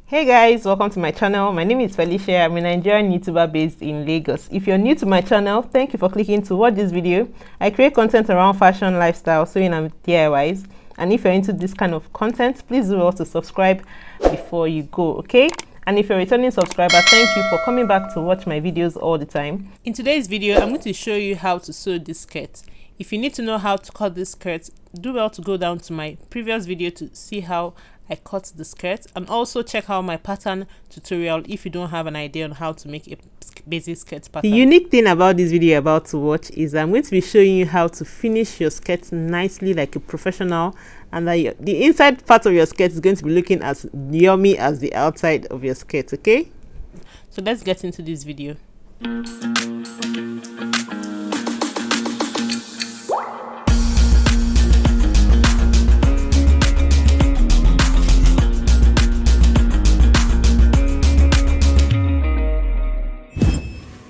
Hey guys, welcome to my channel. My name is Felicia. I'm a Nigerian YouTuber based in Lagos. If you're new to my channel, thank you for clicking to watch this video. I create content around fashion, lifestyle, sewing and DIYs. And if you're into this kind of content, please do also subscribe before you go, okay? And if you're a returning subscriber, thank you for coming back to watch my videos all the time. In today's video, I'm going to show you how to sew this skirt. If you need to know how to cut this skirt, do well to go down to my previous video to see how I cut the skirt, and also check out my pattern tutorial if you don't have an idea on how to make a basic skirt pattern. The unique thing about this video you're about to watch is I'm going to be showing you how to finish your skirt nicely like a professional, and that the inside part of your skirt is going to be looking as yummy as the outside of your skirt, okay? So let's get into this video.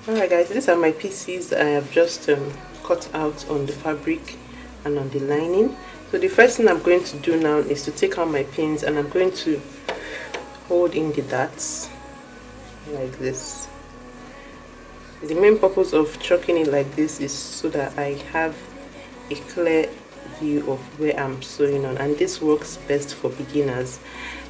Alright guys, these are my pieces I have just cut out on the fabric and on the lining. So the first thing I'm going to do now is to take out my pins, and I'm going to hold in the darts like this. The main purpose of chucking it like this is so that I have a clear view of where I'm sewing on, and this works best for beginners.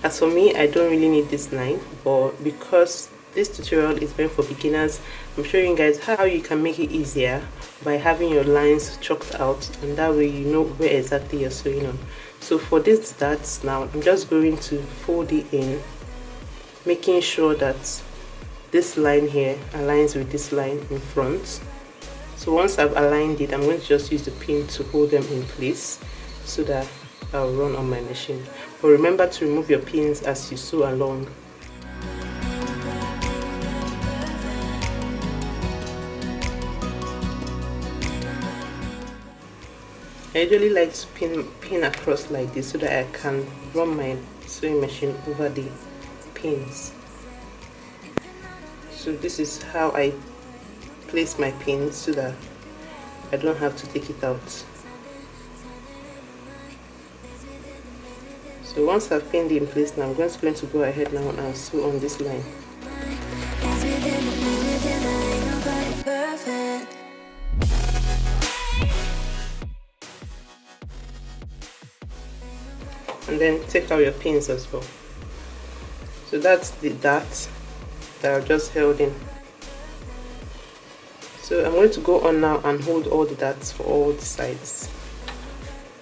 As for me, I don't really need this line, but because this tutorial is meant for beginners, I'm showing you guys how you can make it easier by having your lines chalked out, and that way you know where exactly you're sewing on. So for this darts now, I'm just going to fold it in, making sure that this line here aligns with this line in front. So once I've aligned it, I'm going to just use the pin to hold them in place so that I'll run on my machine. But remember to remove your pins as you sew along. I usually like to pin across like this so that I can run my sewing machine over the pins. So this is how I place my pins so that I don't have to take it out. So once I've pinned it in place, now I'm just going to go ahead now and sew on this line. And then take out your pins as well. So that's the dart that I've just held in. So I'm going to go on now and hold all the darts for all the sides.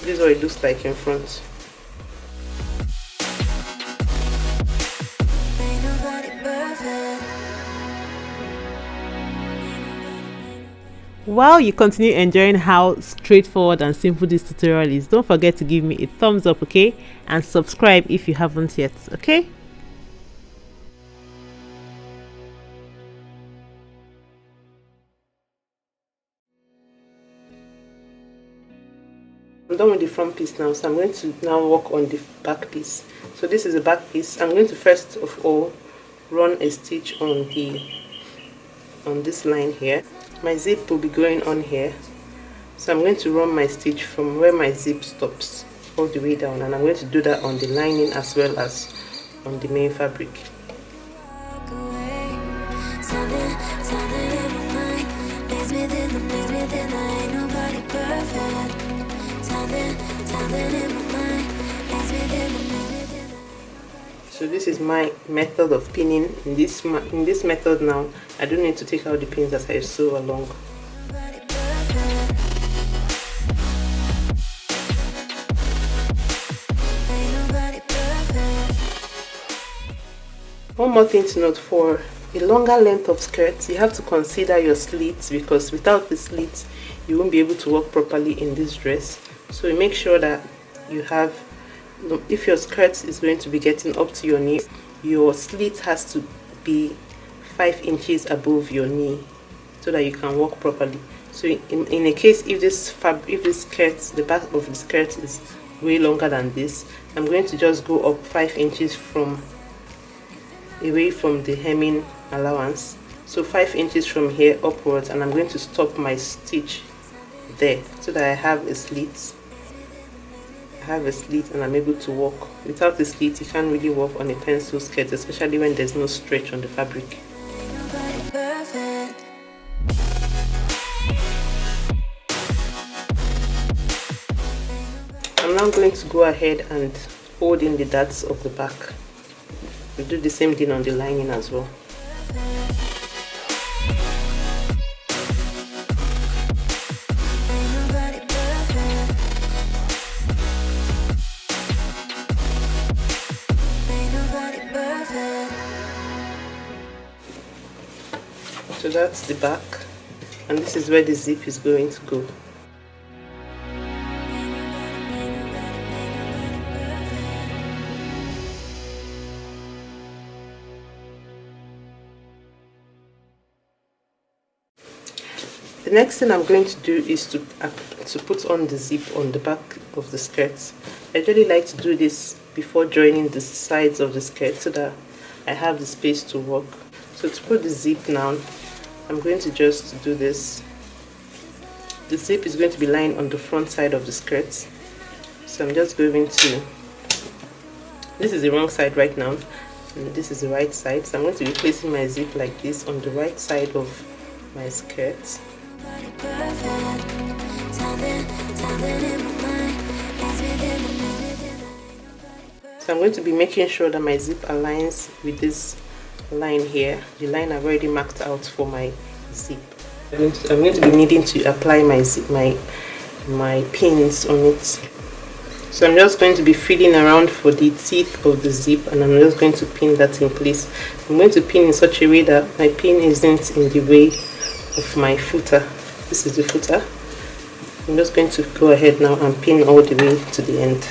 This is what it looks like in front. While you continue enjoying how straightforward and simple this tutorial is, don't forget to give me a thumbs up, okay? And subscribe if you haven't yet, okay? I'm done with the front piece now, so I'm going to now work on the back piece. So this is the back piece. I'm going to first of all run a stitch on this line here. My zip will be going on here, so I'm going to run my stitch from where my zip stops all the way down, and I'm going to do that on the lining as well as on the main fabric. So this is my method of pinning. In this method now, I don't need to take out the pins as I sew along. One more thing to note: for a longer length of skirt, you have to consider your slits, because without the slits you won't be able to work properly in this dress. So you make sure that you have, if your skirt is going to be getting up to your knee, your slit has to be 5 inches above your knee so that you can walk properly. So in a case if this skirt, the back of the skirt is way longer than this, I'm going to just go up 5 inches away from the hemming allowance. So 5 inches from here upwards, and I'm going to stop my stitch there so that I have a slit I have a slit and I'm able to walk. Without a slit, you can't really walk on a pencil skirt, especially when there's no stretch on the fabric. I'm now going to go ahead and fold in the darts of the back. We'll do the same thing on the lining as well. So that's the back, and this is where the zip is going to go. The next thing I'm going to do is to put on the zip on the back of the skirt. I really like to do this before joining the sides of the skirt so that I have the space to work. So to put the zip now, I'm going to just do this. The zip is going to be lying on the front side of the skirt. So I'm just going to, this is the wrong side right now, and this is the right side. So I'm going to be placing my zip like this on the right side of my skirt. So I'm going to be making sure that my zip aligns with this line here, the line I've already marked out for my zip. I'm going to be needing to apply my zip, my pins on it. So I'm just going to be feeling around for the teeth of the zip, and I'm just going to pin that in place. I'm going to pin in such a way that my pin isn't in the way of my footer. This is the footer. I'm just going to go ahead now and pin all the way to the end.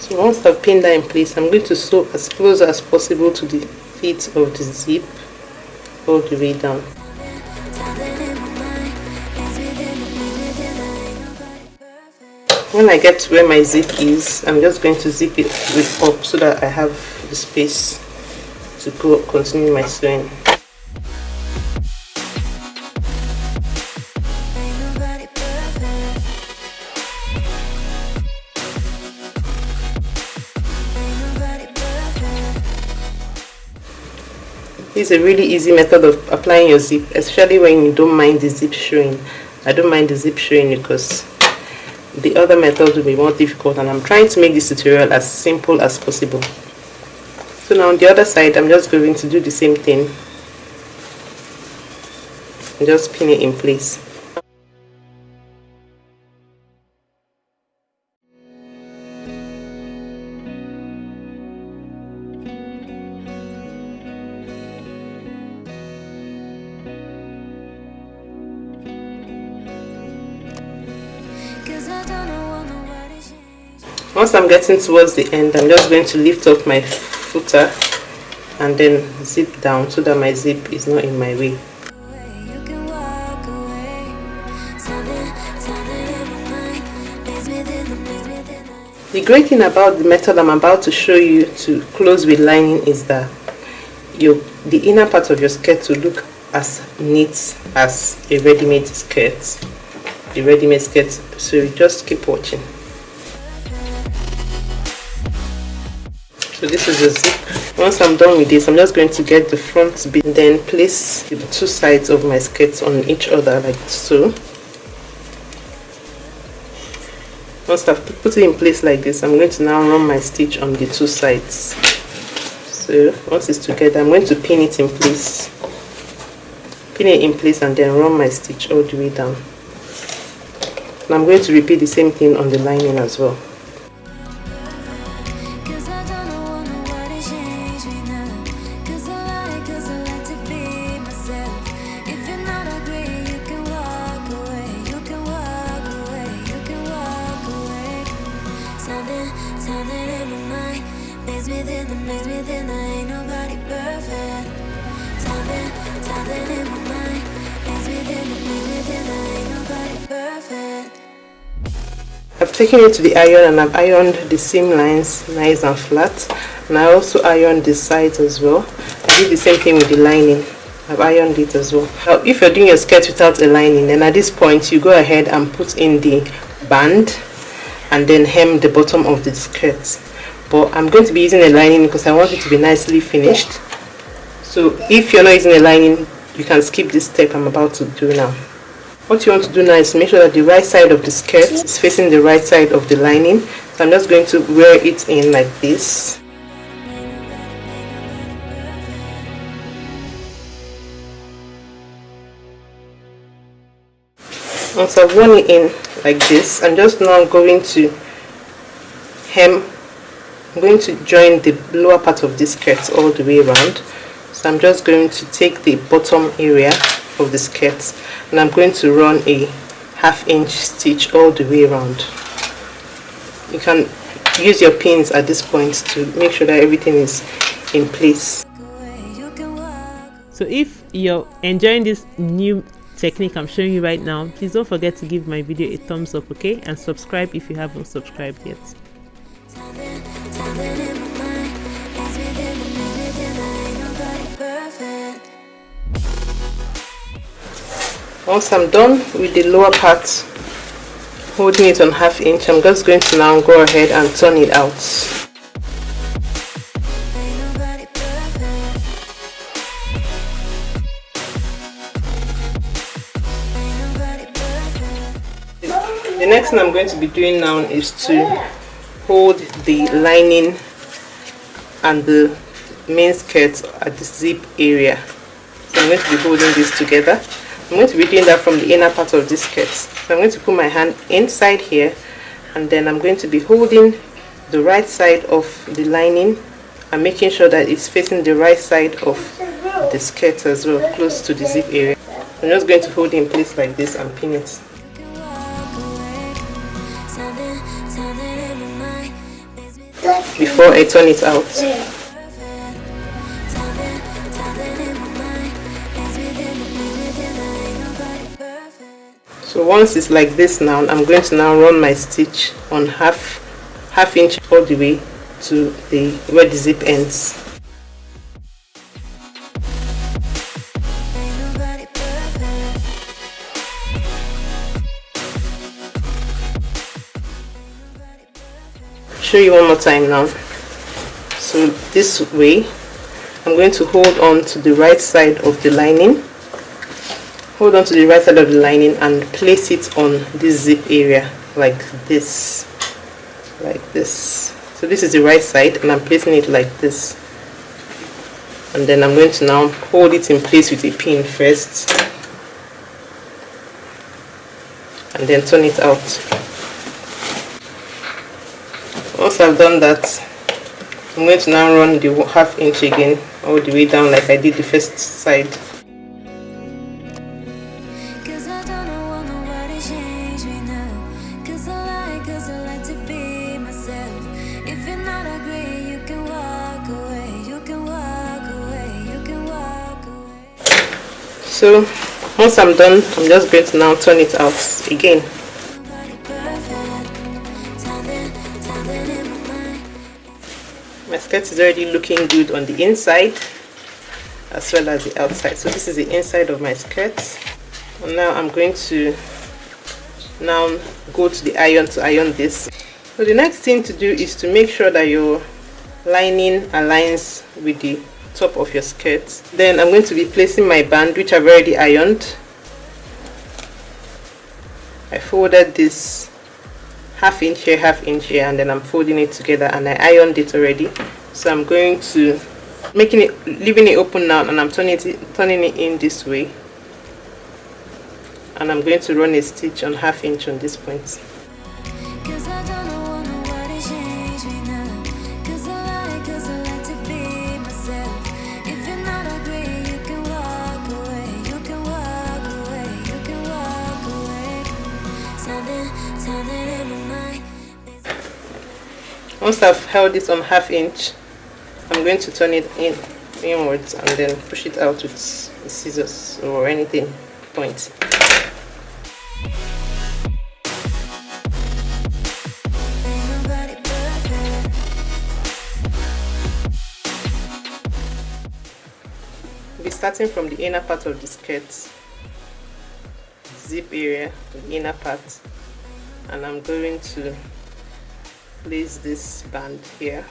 So once I've pinned that in place, I'm going to sew as close as possible to the feet of the zip all the way down. When I get to where my zip is, I'm just going to zip it up so that I have the space to continue my sewing. This is a really easy method of applying your zip, especially when you don't mind the zip showing. I don't mind the zip showing because the other methods will be more difficult, and I'm trying to make this tutorial as simple as possible. So now on the other side, I'm just going to do the same thing and just pin it in place. Once I'm getting towards the end, I'm just going to lift up my footer and then zip down so that my zip is not in my way. The great thing about the method I'm about to show you to close with lining is that the inner part of your skirt will look as neat as a ready-made skirt. The ready-made skirt. So you just keep watching. So this is the zip. Once I'm done with this, I'm just going to get the front bit and then place the two sides of my skirt on each other like so. Once I've put it in place like this, I'm going to now run my stitch on the two sides. So once it's together, I'm going to pin it in place. Pin it in place and then run my stitch all the way down. And I'm going to repeat the same thing on the lining as well. I've taken it to the iron and I've ironed the seam lines nice and flat, and I also ironed the sides as well. I did the same thing with the lining. I've ironed it as well. Now if you're doing your skirt without a lining, then at this point you go ahead and put in the band and then hem the bottom of the skirt. But I'm going to be using a lining because I want it to be nicely finished. So if you're not using a lining, you can skip this step I'm about to do now. What you want to do now is make sure that the right side of the skirt is facing the right side of the lining. So I'm just going to wear it in like this. Once I've worn it in like this, I'm just now going to hem. I'm going to join the lower part of this skirt all the way around. So I'm just going to take the bottom area of the skirt and I'm going to run a 1/2 inch stitch all the way around. You can use your pins at this point to make sure that everything is in place. So if you're enjoying this new technique I'm showing you right now, please don't forget to give my video a thumbs up, okay, and subscribe if you haven't subscribed yet. Once I'm done with the lower part, holding it on 1/2 inch, I'm just going to now go ahead and turn it out. The next thing I'm going to be doing now is to hold the lining and the main skirt at the zip area. So I'm going to be holding this together. I'm going to be doing that from the inner part of this skirt. So I'm going to put my hand inside here and then I'm going to be holding the right side of the lining and making sure that it's facing the right side of the skirt as well, close to the zip area. I'm just going to hold it in place like this and pin it. Before I turn it out. So once it's like this now, I'm going to now run my stitch on half inch all the way to where the zip ends. Show you one more time now. So this way I'm going to hold on to the right side of the lining, hold on to the right side of the lining and place it on this zip area like this, so this is the right side and I'm placing it like this, and then I'm going to now hold it in place with a pin first and then turn it out. Once I've done that, I'm going to now run the 1/2 inch again all the way down like I did the first side. So once I'm done, I'm just going to now turn it out again. My skirt is already looking good on the inside as well as the outside. So this is the inside of my skirt. And now I'm going to now go to the iron to iron this. So the next thing to do is to make sure that your lining aligns with the top of your skirt. Then I'm going to be placing my band, which I've already ironed. I folded this 1/2 inch here, 1/2 inch here, and then I'm folding it together, and I ironed it already. So I'm going to leaving it open now, and I'm turning it in this way, and I'm going to run a stitch on 1/2 inch on this point. Once I've held it on 1/2 inch, I'm going to turn it in inwards and then push it out with scissors or anything point. We'll be starting from the inner part of the skirt, zip area, the inner part, and I'm going to place this band here.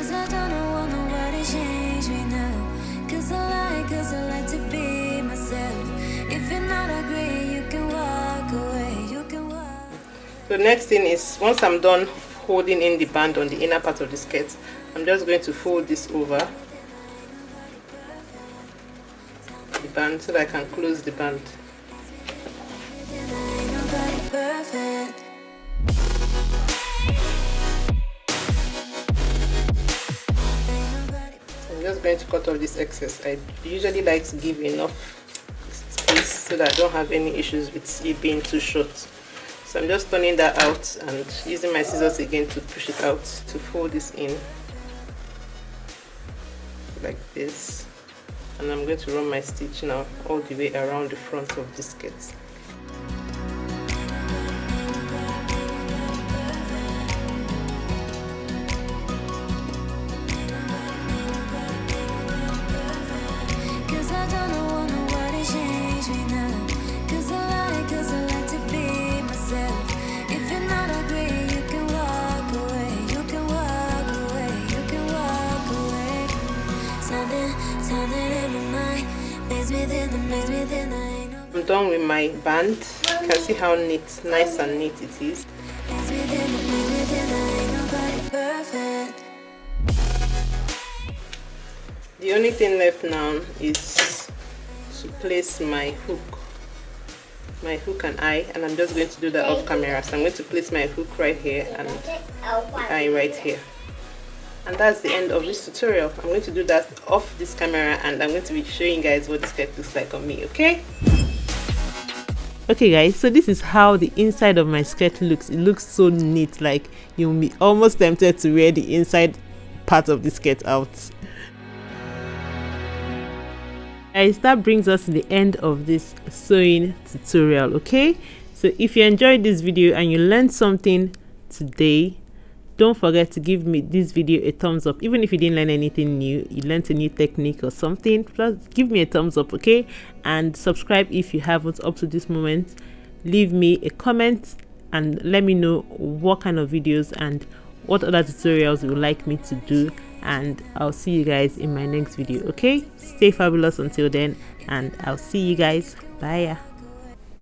I don't want nobody to change me now. Cause I like to be myself. If you're not agree, you can walk away. You can walk. The next thing is, once I'm done holding in the band on the inner part of the skirt, I'm just going to fold this over the band so that I can close the band. I'm just going to cut off this excess. I usually like to give enough space so that I don't have any issues with it being too short. So I'm just turning that out and using my scissors again to push it out, to fold this in like this. And I'm going to run my stitch now all the way around the front of the skirt. I'm done with my band. You can see how neat, nice and neat it is. The only thing left now is to place my hook and eye, and I'm just going to do that off camera. So I'm going to place my hook right here and the eye right here. And that's the end of this tutorial. I'm going to do that off this camera, and I'm going to be showing you guys what this skirt looks like on me, okay? Okay guys, so this is how the inside of my skirt looks. It looks so neat, like you'll be almost tempted to wear the inside part of the skirt out. Guys, that brings us to the end of this sewing tutorial, okay? So if you enjoyed this video and you learned something today, don't forget to give me this video a thumbs up. Even if you didn't learn anything new, you learned a new technique or something, just give me a thumbs up, okay? And subscribe if you haven't up to this moment. Leave me a comment and let me know what kind of videos and what other tutorials you would like me to do, and I'll see you guys in my next video, okay? Stay fabulous until then, and I'll see you guys. Bye.